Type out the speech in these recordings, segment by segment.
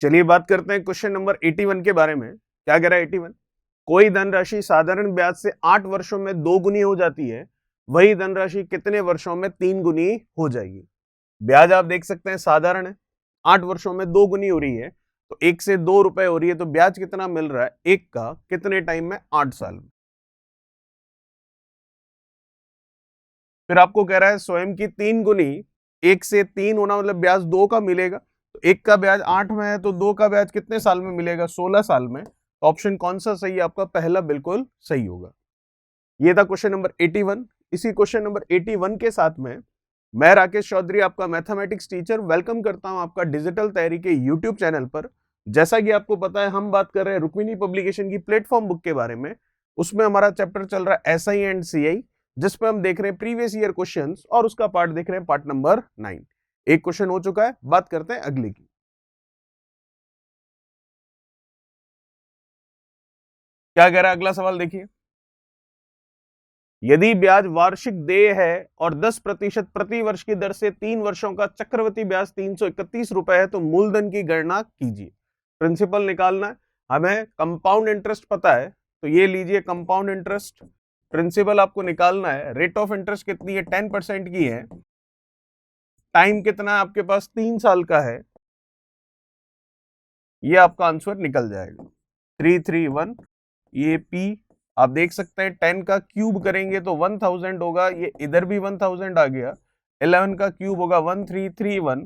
चलिए बात करते हैं क्वेश्चन नंबर 81 के बारे में। क्या कह रहा है 81? कोई धनराशि साधारण ब्याज से 8 वर्षों में 2 गुनी हो जाती है, वही धनराशि कितने वर्षों में 3 गुनी हो जाएगी? ब्याज आप देख सकते हैं साधारण है, 8 वर्षों में 2 गुनी हो रही है, तो 1 से 2 रुपए हो रही है, तो ब्याज कितना मिल रहा है एक का, कितने टाइम में? 8 साल में। फिर आपको कह रहा है स्वयं की 3 गुनी, 1 से 3 होना मतलब ब्याज 2 का मिलेगा, तो 1 का ब्याज 8 में है, तो 2 का ब्याज कितने साल में मिलेगा? 16 साल में। तो ऑप्शन कौन सा सही है आपका? पहला बिल्कुल सही होगा। ये था क्वेश्चन नंबर 81। इसी क्वेश्चन नंबर 81 के साथ में मैं राकेश चौधरी, आपका मैथमेटिक्स टीचर, वेलकम करता हूं आपका डिजिटल तैयारी के यूट्यूब चैनल पर। जैसा कि आपको पता है, हम बात कर रहे हैं रुक्मिणी पब्लिकेशन की प्लेटफॉर्म बुक के बारे में। उसमें हमारा चैप्टर चल रहा है एसआई एंड सीआई, जिसपे हम देख रहे हैं प्रीवियस ईयर क्वेश्चंस, और उसका पार्ट देख रहे हैं पार्ट नंबर 9। एक क्वेश्चन हो चुका है, बात करते हैं अगले की। क्या कह रहा है अगला सवाल? देखिए, यदि ब्याज वार्षिक देय है और 10% प्रति वर्ष की दर से 3 वर्षों का चक्रवृद्धि ब्याज 331 रुपए है, तो मूलधन की गणना कीजिए। प्रिंसिपल निकालना है हमें, कंपाउंड इंटरेस्ट पता है, तो ये लीजिए कंपाउंड इंटरेस्ट। प्रिंसिपल आपको निकालना है, रेट ऑफ इंटरेस्ट कितनी है? 10% की है। टाइम कितना है आपके पास? 3 साल का है। ये आपका आंसर निकल जाएगा 331। ये पी आप देख सकते हैं, 10 का क्यूब करेंगे तो 1000 होगा, ये इधर भी 1000 आ गया। 11 का क्यूब होगा 1331,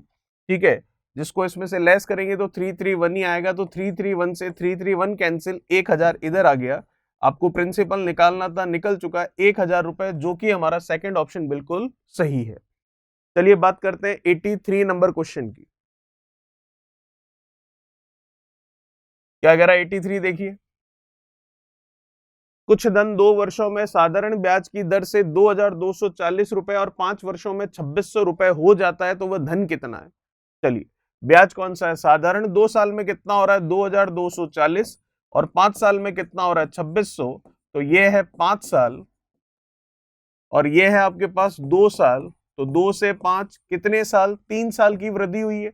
ठीक है। जिसको इसमें से लेस करेंगे तो 331 ही आएगा, तो 331 से 331 कैंसिल, 1000 इधर आ गया। आपको प्रिंसिपल निकालना था, निकल चुका है 1000 रुपए, जो कि हमारा सेकंड ऑप्शन बिल्कुल सही है। चलिए बात करते हैं 83 नंबर क्वेश्चन की। क्या कह रहा है 83? देखिए, कुछ धन 2 वर्षों में साधारण ब्याज की दर से 2240 रुपए और 5 वर्षों में 2600 रुपए हो जाता है, तो वह धन कितना है? चलिए, ब्याज कौन सा है? साधारण 2 साल में कितना हो रहा है? 2240, और 5 साल में कितना हो रहा है? 2600। तो ये है 5 साल, और ये है आपके पास 2 साल। तो 2 से 5 कितने साल? 3 साल की वृद्धि हुई है।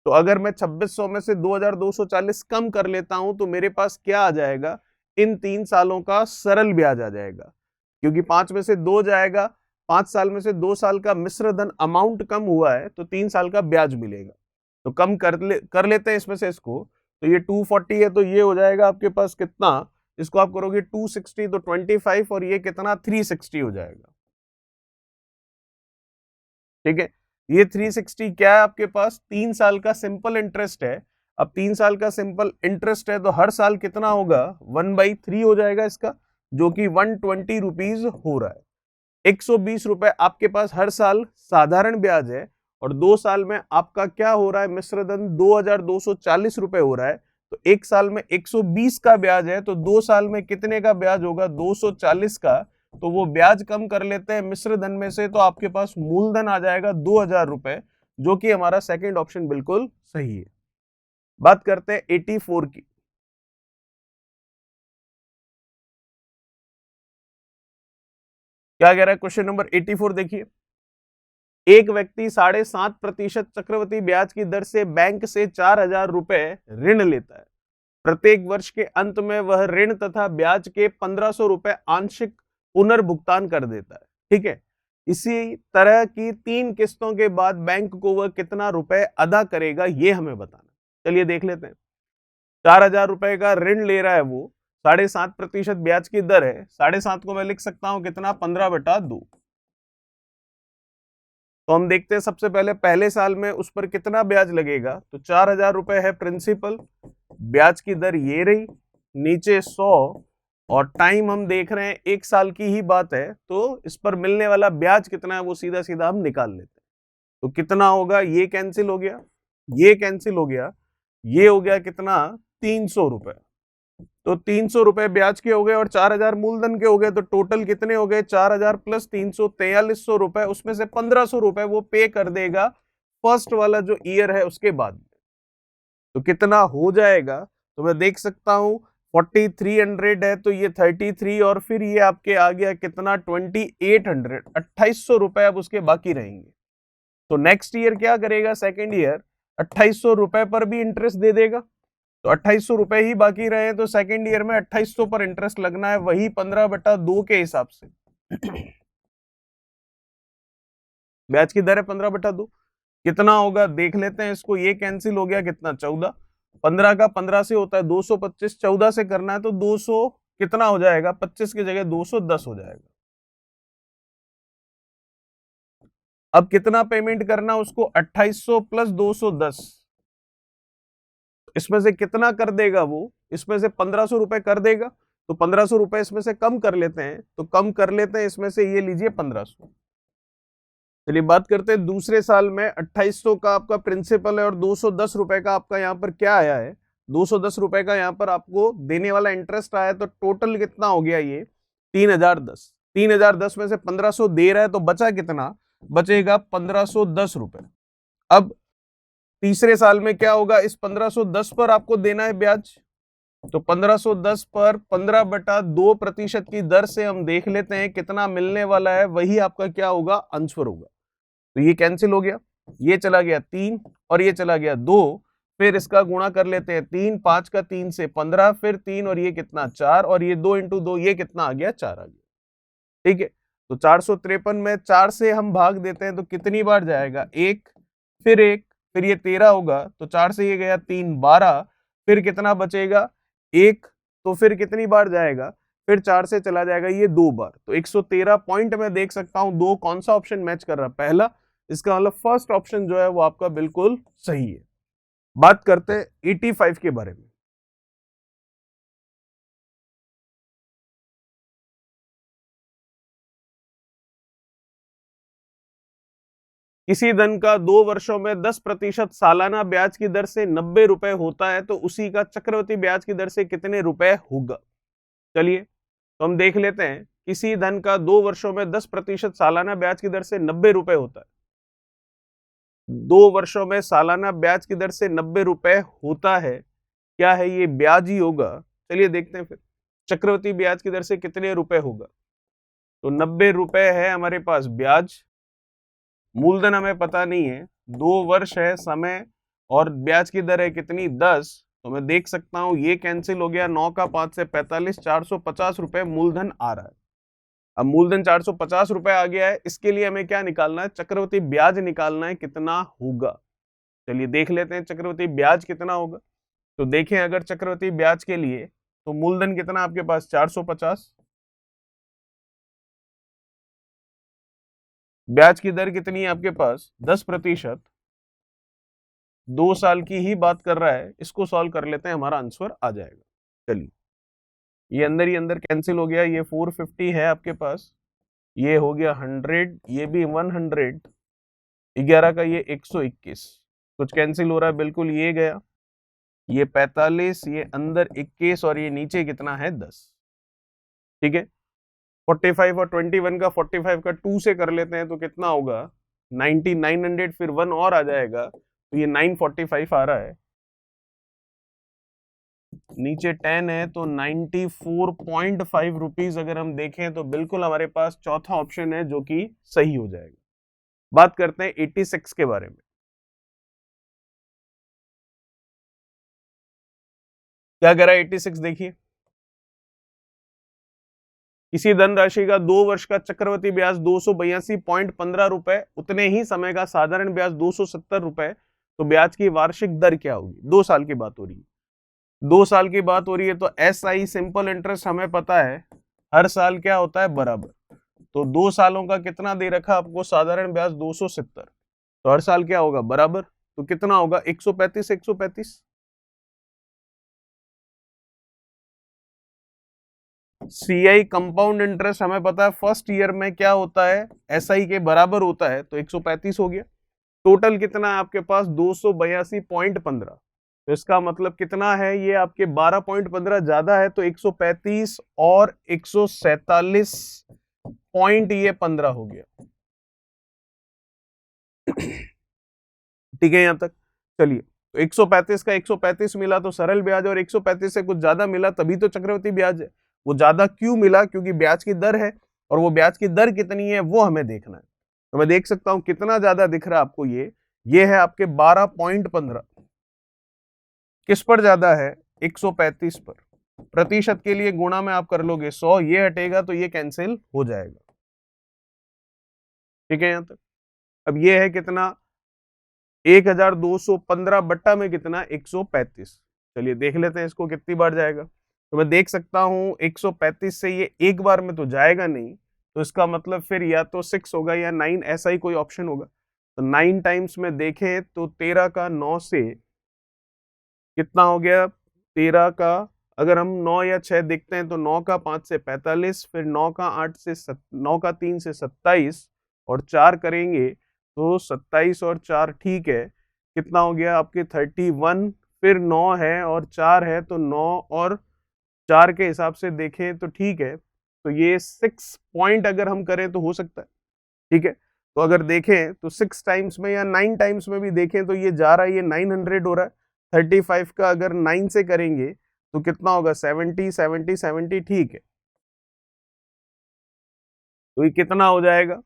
तो अगर मैं 2600 में से 2240 कम कर लेता हूं, तो मेरे पास क्या आ जाएगा? इन 3 सालों का सरल ब्याज आ जाएगा, क्योंकि 5 में से 2 जाएगा, 5 साल में से 2 साल का मिश्र धन अमाउंट कम हुआ है, तो 3 साल का ब्याज मिलेगा। तो कम कर लेते हैं इसमें से इसको। तो ये 240 है, तो ये हो जाएगा आपके पास कितना? इसको आप करोगे 260 तो 25, और ये कितना? 360 हो जाएगा, ठीक है। ये 360 क्या है आपके पास? 3 साल का सिंपल इंटरेस्ट है। अब 3 साल का सिंपल इंटरेस्ट है, तो हर साल कितना होगा? 1/3 हो जाएगा इसका, जो कि 120 रुपीज हो रहा है। 120 रुपए आपके पास हर साल साधारण ब्याज है, और 2 साल में आपका क्या हो रहा है? मिश्र धन 2240 रुपए हो रहा है। तो 1 साल में 120 का ब्याज है, तो 2 साल में कितने का ब्याज होगा? 240 का। तो वो ब्याज कम कर लेते हैं मिश्र धन में से, तो आपके पास मूलधन आ जाएगा 2000 रुपए, जो कि हमारा सेकंड ऑप्शन बिल्कुल सही है। बात करते हैं 84 की। क्या कह रहा है क्वेश्चन नंबर 84? देखिए, एक व्यक्ति 7.5% चक्रवृद्धि ब्याज की दर से बैंक से 4000 रुपए ऋण लेता है। प्रत्येक वर्ष के अंत में वह ऋण तथा ब्याज के 1500 रुपए आंशिक पुनर्भुगतान कर देता है, ठीक है। इसी तरह की 3 किस्तों के बाद बैंक को वह कितना रुपए अदा करेगा, ये हमें बताना। चलिए देख लेते हैं। 4000 रुपए का ऋण ले रहा है वो, 7.5% ब्याज की दर है। 7.5 को मैं लिख सकता हूं कितना? 15/2। तो हम देखते हैं सबसे पहले पहले साल में उस पर कितना ब्याज लगेगा। तो 4000 रुपए है प्रिंसिपल, ब्याज की दर ये रही, नीचे 100, और टाइम हम देख रहे हैं 1 साल की ही बात है, तो इस पर मिलने वाला ब्याज कितना है वो सीधा सीधा हम निकाल लेते हैं। तो कितना होगा? ये कैंसिल हो गया, ये कैंसिल हो गया, ये हो गया कितना? 300 रुपए। तो 300 रुपए ब्याज के हो गए और 4000 मूलधन के हो गए, तो टोटल कितने हो गए? 4000 प्लस 300, 4300 रुपए। उसमें से 1500 रुपए वो पे कर देगा फर्स्ट वाला जो ईयर है उसके बाद। तो कितना हो जाएगा? तो मैं देख सकता हूं 4300 है, तो ये 33, और फिर ये आपके आ गया कितना? 2800, 2800 रुपए अब उसके बाकी रहेंगे। तो नेक्स्ट ईयर क्या करेगा? सेकेंड ईयर 2800 रुपए पर भी इंटरेस्ट दे देगा, तो 2800 रुपए ही बाकी रहे, तो सेकेंड ईयर में 2800 पर इंटरेस्ट लगना है, वही 15/2 के हिसाब से। ब्याज की दर है 15/2, कितना होगा देख लेते हैं इसको। ये कैंसिल हो गया, कितना 14, 15 का 15 से होता है 225, 14 से करना है तो 200 कितना हो जाएगा, 25 की जगह 210 हो जाएगा। अब कितना पेमेंट करना उसको, 2800 प्लस 210, इसमें से कितना कर देगा वो, इसमें से 1500 रुपए कर देगा, तो 1500 रुपए इसमें से कम कर लेते हैं, तो कम कर लेते हैं इसमें से, ये लीजिए 1500। चलिए बात करते हैं दूसरे साल में, 2800 का आपका प्रिंसिपल है और 210 रुपए का आपका यहाँ पर क्या आया है, 210 रुपए का यहाँ पर आपको देने वाला इंटरेस्ट आया, तो टोटल कितना हो गया ये 3010। 3010 में से 1500 दे रहा है, तो बचा कितना, बचेगा 1510 रुपए। अब तीसरे साल में क्या होगा, इस 1510 पर आपको देना है ब्याज, तो 1510 पर 15/2% की दर से हम देख लेते हैं कितना मिलने वाला है, वही आपका क्या होगा, आंसर होगा। तो ये कैंसिल हो गया, ये चला गया 3 और ये चला गया 2, फिर इसका गुणा कर लेते हैं 3, 5 का 3 से 15, फिर 3 और ये कितना 4, और ये 2 × 2 ये कितना आ गया, 4 आ गया। ठीक है, तो 453 में 4 से हम भाग देते हैं तो कितनी बार जाएगा, 1, फिर 1, फिर ये 13 होगा, तो 4 से ये गया 3, 12, फिर कितना बचेगा 1, तो फिर कितनी बार जाएगा, फिर 4 से चला जाएगा ये 2 बार, तो 113 पॉइंट में देख सकता हूं 2 कौन सा ऑप्शन मैच कर रहा है, पहला, इसका मतलब फर्स्ट ऑप्शन जो है वो आपका बिल्कुल सही है। बात करते हैं 85 के बारे में। किसी धन का 2 वर्षों में 10% सालाना ब्याज की दर से 90 रुपए होता है, तो उसी का चक्रवृद्धि ब्याज की दर से कितने रुपए होगा। चलिए तो हम देख लेते हैं, किसी धन का 2 वर्षों में 10% सालाना ब्याज की दर से 90 रुपए होता है, 2 वर्षों में सालाना ब्याज की दर से 90 रुपए होता है, क्या है ये, ब्याज ही होगा। चलिए देखते हैं फिर चक्रवृद्धि ब्याज की दर से कितने रुपए होगा, तो 90 रुपए है हमारे पास ब्याज, मूलधन हमें पता नहीं है, 2 वर्ष है समय, और ब्याज की दर है कितनी 10, तो मैं देख सकता हूं ये कैंसिल हो गया, 9 का 5 से 45, 450 रुपए मूलधन आ रहा है। अब मूलधन 450 रुपए आ गया है, इसके लिए हमें क्या निकालना है, चक्रवृद्धि ब्याज निकालना है, कितना होगा। चलिए देख लेते हैं चक्रवृद्धि ब्याज कितना होगा। तो देखें अगर चक्रवृद्धि ब्याज के लिए, तो मूलधन कितना आपके पास 450, ब्याज की दर कितनी है आपके पास 10%, 2 साल की ही बात कर रहा है, इसको सॉल्व कर लेते हैं, हमारा आंसर आ जाएगा। चलिए ये अंदर ही अंदर कैंसिल हो गया, ये 450 है आपके पास, ये हो गया 100, ये भी 100, 11 का ये 121, कुछ कैंसिल हो रहा है बिल्कुल, ये गया, ये 45, ये अंदर 21 और ये नीचे कितना है 10। ठीक है, 45 और 21 का 45 का 2 से कर लेते हैं तो कितना होगा 90, 900, फिर 1 और आ जाएगा, तो ये 945 आ रहा है, नीचे 10 है तो 94.5 रुपीज अगर हम देखें तो बिल्कुल हमारे पास चौथा ऑप्शन है जो कि सही हो जाएगा। बात करते हैं 86 के बारे में। क्या करा 86, देखिए किसी धनराशि का 2 वर्ष का चक्रवृद्धि ब्याज 282.15 रुपए, उतने ही समय का साधारण ब्याज 270 रुपए, तो ब्याज की वार्षिक दर क्या होगी। 2 साल की बात हो रही है, 2 साल की बात हो रही है, तो SI सिंपल इंटरेस्ट हमें पता है हर साल क्या होता है बराबर, तो 2 सालों का कितना दे रखा आपको साधारण ब्याज 270, तो हर साल क्या होगा बराबर, तो कितना होगा 135, 135। CI कंपाउंड इंटरेस्ट हमें पता है फर्स्ट ईयर में क्या होता है SI के बराबर होता है, तो 135 हो गया। टोटल कितना है आपके पास 282.15, तो इसका मतलब कितना है, ये आपके 12.15 ज्यादा है, तो 135 और 147 पॉइंट ये 15 हो गया। ठीक है यहां तक। चलिए तो 135 का 135 मिला तो सरल ब्याज, और 135 से कुछ ज्यादा मिला तभी तो चक्रवृद्धि ब्याज है। वो ज्यादा क्यों मिला, क्योंकि ब्याज की दर है, और वो ब्याज की दर कितनी है वो हमें देखना है। तो मैं देख सकता हूं कितना ज्यादा दिख रहा है आपको, ये ये है आपके 12.15। किस पर ज्यादा है? 135 पर। प्रतिशत के लिए गुणा में आप कर लोगे 100, ये हटेगा तो ये कैंसिल हो जाएगा। ठीक है यहां तक। अब ये है कितना? 1215 बट्टा में कितना? 135। चलिए देख लेते हैं इसको कितनी बार जाएगा। तो मैं देख सकता हूं 135 से ये एक बार में तो जाएगा नहीं, तो इसका मतलब फिर या तो 6 होगा या 9, ऐसा ही कोई ऑप्शन होगा। तो 9 टाइम्स में देखें तो 13 का 9 से कितना हो गया? 13 का अगर हम 9 या 6 देखते हैं तो 9 का 5 से 45, फिर 9 का 8 से 9 का 3 से 27 और 4 करेंगे तो 27 और 4 ठीक है, कितना हो गया आपके 31। फिर 9 है और 4 है तो 9 और 4 के हिसाब से देखें तो ठीक है, तो ये 6 पॉइंट अगर हम करें तो हो सकता है। ठीक है, तो अगर देखें तो 6 टाइम्स में या 9 टाइम्स में भी देखें तो ये जा रहा है, ये 900 हो रहा है। 35 का अगर 9 से करेंगे तो कितना होगा? 70 70 70। ठीक है, तो ये कितना हो जाएगा?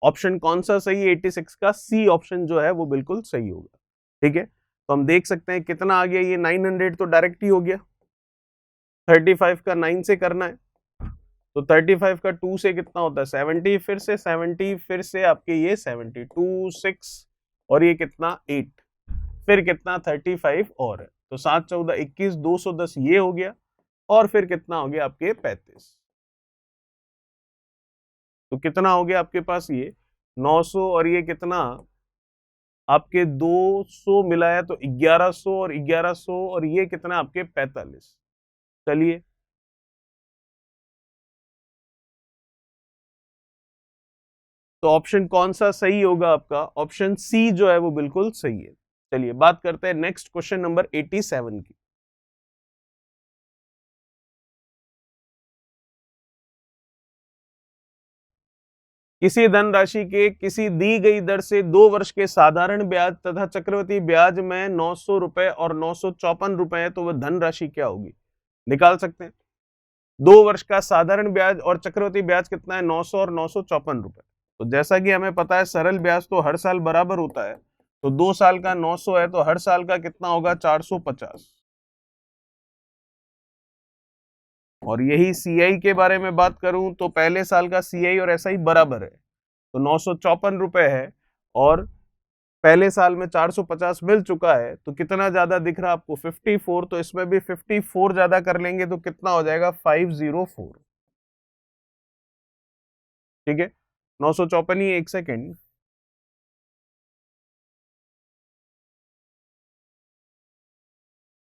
ऑप्शन कौन सा सही है? 86 का सी ऑप्शन जो है वो बिल्कुल सही होगा। ठीक है, तो हम देख सकते हैं कितना आ गया, ये 900 तो डायरेक्ट ही हो गया। 35 का 9 से करना है तो 35 का 2 से कितना होता है? 70, फिर से 70, फिर से आपके ये 72 6 और ये कितना? 8, फिर कितना? 35 और है तो 7 14 21 210 ये हो गया, और फिर कितना हो गया आपके? 35। तो कितना हो गया आपके पास? ये 900 और ये कितना आपके 200 मिलाया तो 1100 और 1100 और ये कितना आपके? 45। चलिए तो ऑप्शन कौन सा सही होगा आपका? ऑप्शन सी जो है वो बिल्कुल सही है। चलिए बात करते हैं नेक्स्ट क्वेश्चन नंबर 87 की। किसी धनराशि के किसी दी गई दर से 2 वर्ष के साधारण ब्याज तथा चक्रवृद्धि ब्याज में 900 रुपए और 954 रुपए है, तो वह धनराशि क्या होगी? निकाल सकते हैं। 2 वर्ष का साधारण ब्याज और चक्रवृद्धि ब्याज कितना है? 900 और 954 रुपए। तो जैसा कि हमें पता है सरल ब्याज तो हर साल बराबर होता है, तो 2 साल का 900 है तो हर साल का कितना होगा? 450। और यही सीआई के बारे में बात करूं तो पहले साल का सीआई और एसआई बराबर है, तो 954 रुपए है, और पहले साल में 450 मिल चुका है, तो कितना ज्यादा दिख रहा है आपको? 54। तो इसमें भी 54 ज्यादा कर लेंगे तो कितना हो जाएगा? 504। ठीक है, 954 ही, एक सेकेंड।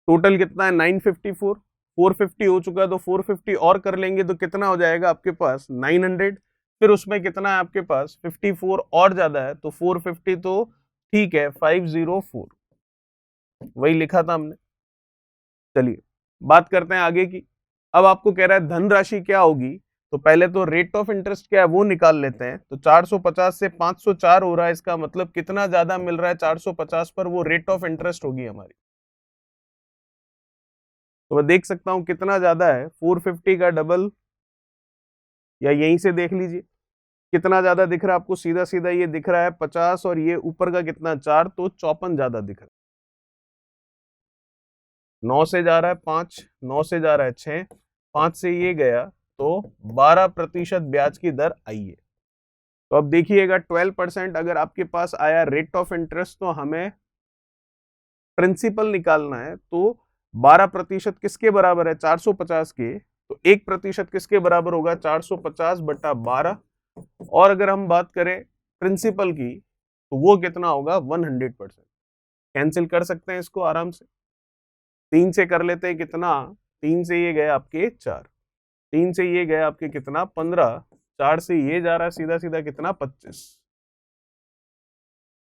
टोटल कितना है? 954। 450 हो चुका है तो 450 और कर लेंगे तो कितना हो जाएगा आपके पास? 900। फिर उसमें कितना है आपके पास? 54 और ज्यादा है तो 450, तो ठीक है 504, वही लिखा था हमने। चलिए बात करते हैं आगे की। अब आपको कह रहा है धनराशि क्या होगी, तो पहले तो रेट ऑफ इंटरेस्ट क्या है वो निकाल लेते हैं। तो 450 से 504 हो रहा है, इसका मतलब कितना ज्यादा मिल रहा है? 450 पर वो रेट ऑफ इंटरेस्ट होगी हमारी। तो मैं देख सकता हूं कितना ज्यादा है, 450 का डबल, या यहीं से देख लीजिए कितना ज्यादा दिख रहा है आपको। सीधा सीधा ये दिख रहा है 50 और ये ऊपर का कितना? 4, तो 54 ज्यादा दिख रहा है। 9 से जा रहा है 5, 9 से जा रहा है 6, 5 से ये गया तो 12% ब्याज की दर आई है। तो अब देखिएगा 12% अगर आपके पास आया रेट ऑफ इंटरेस्ट, तो हमें प्रिंसिपल निकालना है। तो 12% किसके बराबर है? 450 के। तो 1% किसके बराबर होगा? 450 बटा 12। और अगर हम बात करें प्रिंसिपल की तो वो कितना होगा? 100%। कैंसिल कर सकते हैं इसको आराम से। 3 से कर लेते हैं कितना? 3 से ये गए आपके 4, 3 से ये गए आपके कितना? 15, 4 से ये जा रहा है सीधा सीधा कितना? 25।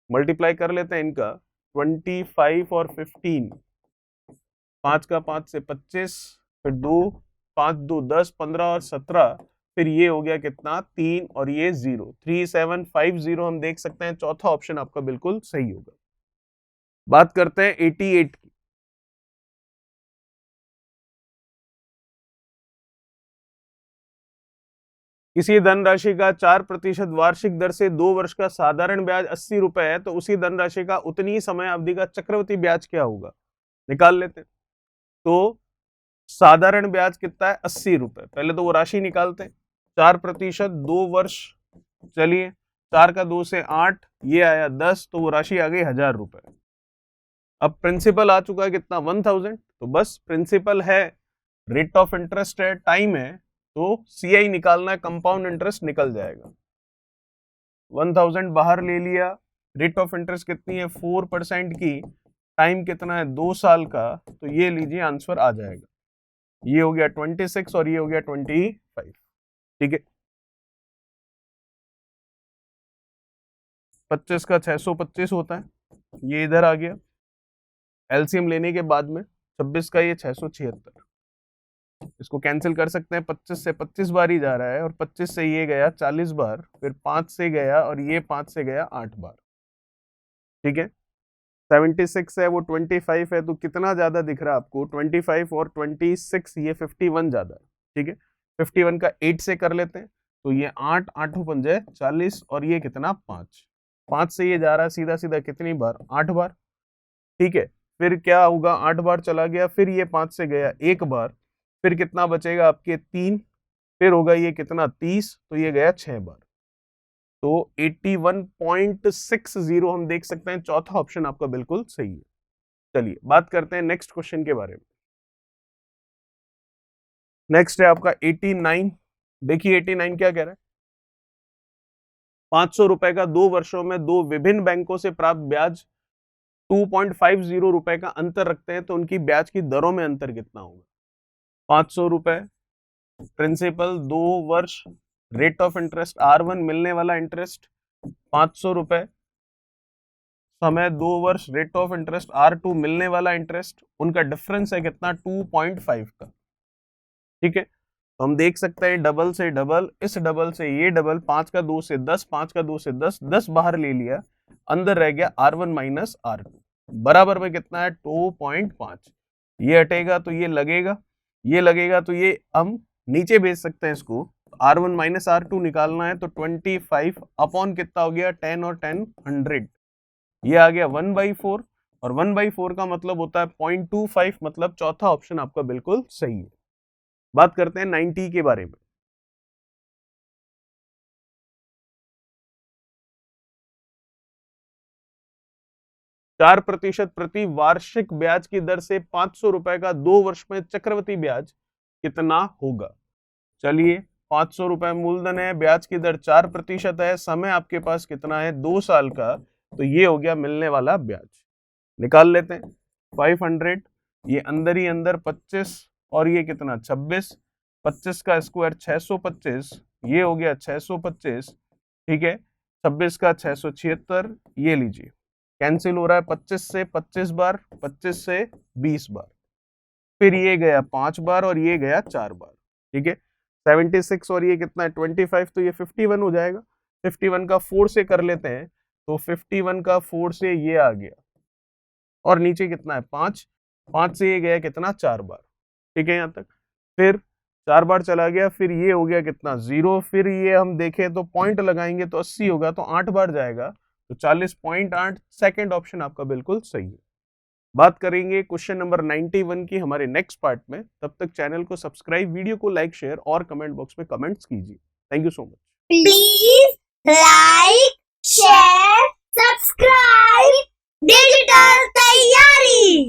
मल्टीप्लाई कर लेते हैं इनका, 25 और 15, 5 का 5 से 25, फिर 2, 5 2 10, 15 और 17, फिर ये हो गया कितना? 3 और ये 0, 3750। हम देख सकते हैं चौथा ऑप्शन आपका बिल्कुल सही होगा। बात करते हैं 88 की। किसी धनराशि का 4% वार्षिक दर से 2 वर्ष का साधारण ब्याज 80 रुपए है, तो उसी धनराशि का उतनी ही समय अवधि का चक्रवृद्धि ब्याज क्या होगा, निकाल लेते हैं। तो साधारण ब्याज कितना है, 80 रुपए। पहले तो वो राशि निकालते हैं, 4%, 2 वर्ष, चलिए 4 का 2 से 8, ये आया 10, तो वो राशि आ गई 1000 रुपए। अब प्रिंसिपल आ चुका है कितना, 1000, तो बस प्रिंसिपल है, रेट ऑफ इंटरेस्ट है, टाइम है, तो CI निकालना है, कंपाउंड इंटरेस्ट निकल जाएगा। 1000 बाहर ले लिया, रेट ऑफ इंटरेस्ट कितनी है 4% की, टाइम कितना है 2 साल का, तो ये लीजिए आंसर आ जाएगा। ये हो गया 26 और ये हो गया 25, ठीक है। 25 का 625 होता है, ये इधर आ गया, एलसीएम लेने के बाद में 26 का ये 676, इसको कैंसिल कर सकते हैं, 25 से 25 बार ही जा रहा है, और 25 से ये गया 40 बार, फिर 5 से गया, और ये 5 से गया 8 बार, ठीक है। 76 है, वो 25 है, तो कितना ज्यादा दिख रहा है आपको, 25 और 26, ये 51 ज्यादा है, ठीक है। 51 का 8 से कर लेते हैं, तो ये 8, 8 पंजे 40, और ये कितना 5 से ये जा रहा है सीधा सीधा कितनी बार, 8 बार, ठीक है। फिर क्या होगा, 8 बार चला गया, फिर ये 5 से गया 1 बार, फिर कितना बचेगा आपके 3, फिर होगा ये कितना 30, तो ये गया 6 बार, तो 81.60 हम देख सकते हैं, चौथा ऑप्शन आपका बिल्कुल सही है। चलिए बात करते हैं नेक्स्ट क्वेश्चन के बारे में। नेक्स्ट है आपका 89। देखिए 89 क्या कह रहा है, 500 रुपए का 2 वर्षों में 2 विभिन्न बैंकों से प्राप्त ब्याज 2.50 रुपए का अंतर रखते हैं, तो उनकी ब्याज की दरों में अंतर कितना होगा। 500 रुपए प्रिंसिपल, 2 वर्ष, रेट ऑफ इंटरेस्ट R1 मिलने वाला इंटरेस्ट 500 रुपए, समय 2 वर्ष, रेट ऑफ इंटरेस्ट R2 मिलने वाला इंटरेस्ट, उनका डिफरेंस है कितना 2.5 का, ठीक है। तो हम देख सकते हैं डबल से डबल, इस डबल से ये डबल, 5 का 2 से 10, 5 का 2 से 10, 10 बाहर ले लिया, अंदर रह गया R1 माइनस R2, बराबर में कितना है 2.5, ये हटेगा तो ये लगेगा, ये लगेगा तो ये हम नीचे भेज सकते हैं इसको, R1 माइनस R2 निकालना है, तो 25 अपॉन कितना हो गया 10 और 10 100, ये आ गया 1/4, और 1/4 का मतलब होता है 0.25, मतलब चौथा ऑप्शन आपका बिल्कुल सही है। बात करते हैं 90 के बारे में। चार प्रतिशत प्रति वार्षिक ब्याज की दर से 500 रुपए का 2 वर्ष में चक्रवृद्धि ब्याज कितना होगा। चलिए 500 रुपए मूलधन है, ब्याज की दर 4% है, समय आपके पास कितना है 2 साल का, तो ये हो गया मिलने वाला ब्याज, निकाल लेते हैं। 500, ये अंदर ही अंदर 25, और ये कितना 26, 25 का स्क्वायर 625, ये हो गया 625, ठीक है। 26 का 676, ये लीजिए कैंसिल हो रहा है, 25 से 25 बार, 25 से 20 बार, फिर ये गया 5 बार, और ये गया 4 बार, ठीक है। 76 और ये कितना है 25, तो ये 51 हो जाएगा। 51 का 4 से कर लेते हैं, तो 51 का 4 से ये आ गया, और नीचे कितना है 5, 5 से ये गया कितना 4 बार, ठीक है यहाँ तक। फिर 4 बार चला गया, फिर ये हो गया कितना 0, फिर ये हम देखें तो पॉइंट लगाएंगे तो 80 होगा, तो 8 बार जाएगा, तो 40.8, सेकंड ऑप्शन आपका बिल्कुल सही है। बात करेंगे क्वेश्चन नंबर 91 की हमारे नेक्स्ट पार्ट में, तब तक चैनल को सब्सक्राइब, वीडियो को लाइक, शेयर और कमेंट बॉक्स में कमेंट्स कीजिए। Thank you so much. Please like, share, subscribe digital तैयारी।